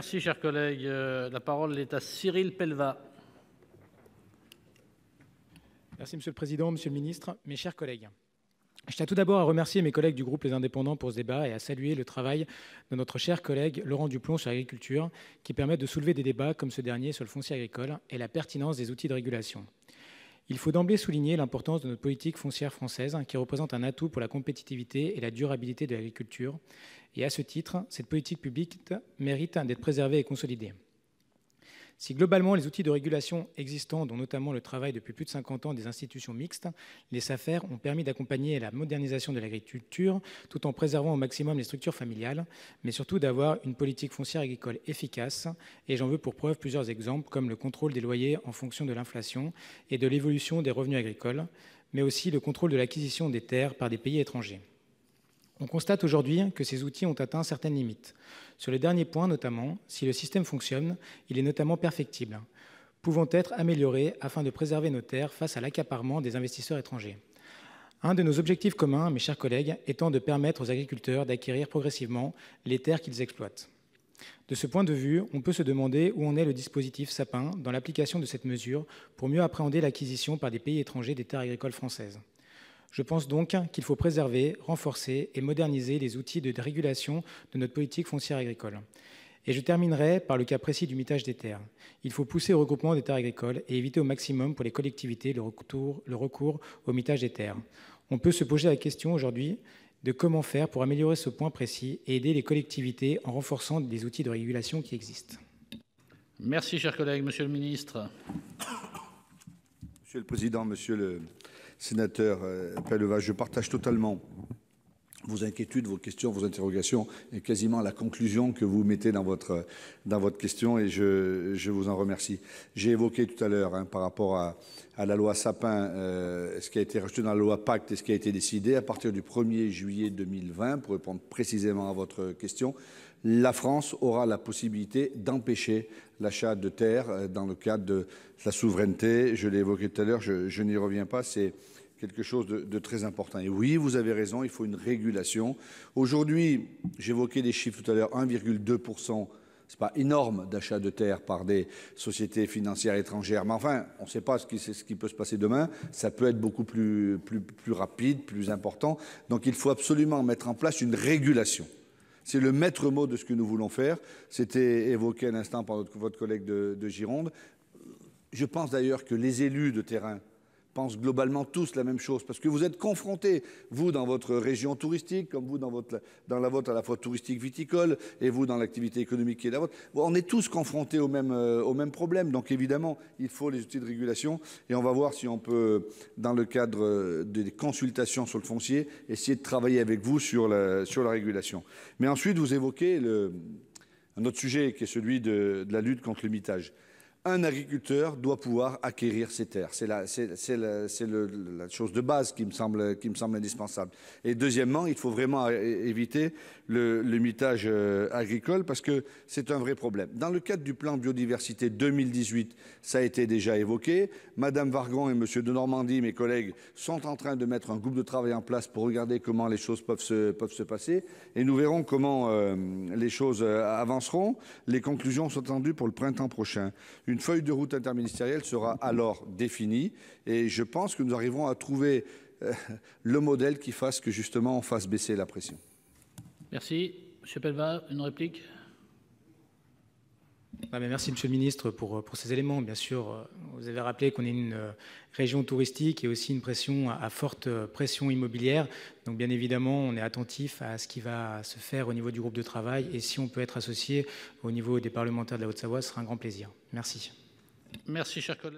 Merci, cher collègue. La parole est à Cyril Pellevat. Merci Monsieur le Président, Monsieur le Ministre, mes chers collègues. Je tiens tout d'abord à remercier mes collègues du groupe Les Indépendants pour ce débat et à saluer le travail de notre cher collègue Laurent Duplomb sur l'agriculture qui permet de soulever des débats comme ce dernier sur le foncier agricole et la pertinence des outils de régulation. Il faut d'emblée souligner l'importance de notre politique foncière française qui représente un atout pour la compétitivité et la durabilité de l'agriculture. Et à ce titre, cette politique publique mérite d'être préservée et consolidée. Si globalement les outils de régulation existants, dont notamment le travail depuis plus de 50 ans des institutions mixtes, les SAFER, ont permis d'accompagner la modernisation de l'agriculture tout en préservant au maximum les structures familiales, mais surtout d'avoir une politique foncière agricole efficace, et j'en veux pour preuve plusieurs exemples comme le contrôle des loyers en fonction de l'inflation et de l'évolution des revenus agricoles, mais aussi le contrôle de l'acquisition des terres par des pays étrangers. On constate aujourd'hui que ces outils ont atteint certaines limites. Sur le dernier point notamment, si le système fonctionne, il est notamment perfectible, pouvant être amélioré afin de préserver nos terres face à l'accaparement des investisseurs étrangers. Un de nos objectifs communs, mes chers collègues, étant de permettre aux agriculteurs d'acquérir progressivement les terres qu'ils exploitent. De ce point de vue, on peut se demander où en est le dispositif Sapin dans l'application de cette mesure pour mieux appréhender l'acquisition par des pays étrangers des terres agricoles françaises. Je pense donc qu'il faut préserver, renforcer et moderniser les outils de régulation de notre politique foncière agricole. Et je terminerai par le cas précis du mitage des terres. Il faut pousser au regroupement des terres agricoles et éviter au maximum pour les collectivités le recours au mitage des terres. On peut se poser la question aujourd'hui de comment faire pour améliorer ce point précis et aider les collectivités en renforçant les outils de régulation qui existent. Merci, cher collègue. Monsieur le ministre. Monsieur le Président, Monsieur le Sénateur Pellevat, je partage totalement vos inquiétudes, vos questions, vos interrogations et quasiment la conclusion que vous mettez dans votre question et je vous en remercie. J'ai évoqué tout à l'heure par rapport à la loi Sapin, ce qui a été rajouté dans la loi Pacte et ce qui a été décidé à partir du 1er juillet 2020, pour répondre précisément à votre question. La France aura la possibilité d'empêcher l'achat de terres dans le cadre de la souveraineté. Je l'ai évoqué tout à l'heure, je n'y reviens pas, c'est quelque chose de très important. Et oui, vous avez raison, il faut une régulation. Aujourd'hui, j'évoquais des chiffres tout à l'heure, 1,2%, c'est pas énorme d'achat de terres par des sociétés financières étrangères. Mais enfin, on ne sait pas ce qui peut se passer demain. Ça peut être beaucoup plus rapide, plus important. Donc il faut absolument mettre en place une régulation. C'est le maître mot de ce que nous voulons faire. C'était évoqué à l'instant par votre collègue de Gironde. Je pense d'ailleurs que les élus de terrain pensent globalement tous la même chose, parce que vous êtes confrontés, vous dans votre région touristique, comme vous dans la vôtre à la fois touristique viticole, et vous dans l'activité économique qui est la vôtre. On est tous confrontés au même problème, donc évidemment, il faut les outils de régulation, et on va voir si on peut, dans le cadre des consultations sur le foncier, essayer de travailler avec vous sur la régulation. Mais ensuite, vous évoquez un autre sujet qui est celui de la lutte contre le mitage. Un agriculteur doit pouvoir acquérir ses terres. C'est la chose de base qui me semble indispensable. Et deuxièmement, il faut vraiment éviter le mitage agricole parce que c'est un vrai problème. Dans le cadre du plan biodiversité 2018, ça a été déjà évoqué. Madame Vargon et Monsieur de Normandie, mes collègues, sont en train de mettre un groupe de travail en place pour regarder comment les choses peuvent se passer. Et nous verrons comment les choses avanceront. Les conclusions sont attendues pour le printemps prochain. Une feuille de route interministérielle sera alors définie et je pense que nous arriverons à trouver le modèle qui fasse que justement on fasse baisser la pression. Merci. Monsieur Pellevat, une réplique. Merci Monsieur le Ministre pour ces éléments. Bien sûr, vous avez rappelé qu'on est une région touristique et aussi une pression à forte pression immobilière. Donc bien évidemment, on est attentif à ce qui va se faire au niveau du groupe de travail et si on peut être associé au niveau des parlementaires de la Haute-Savoie, ce sera un grand plaisir. Merci. Merci, cher collègue.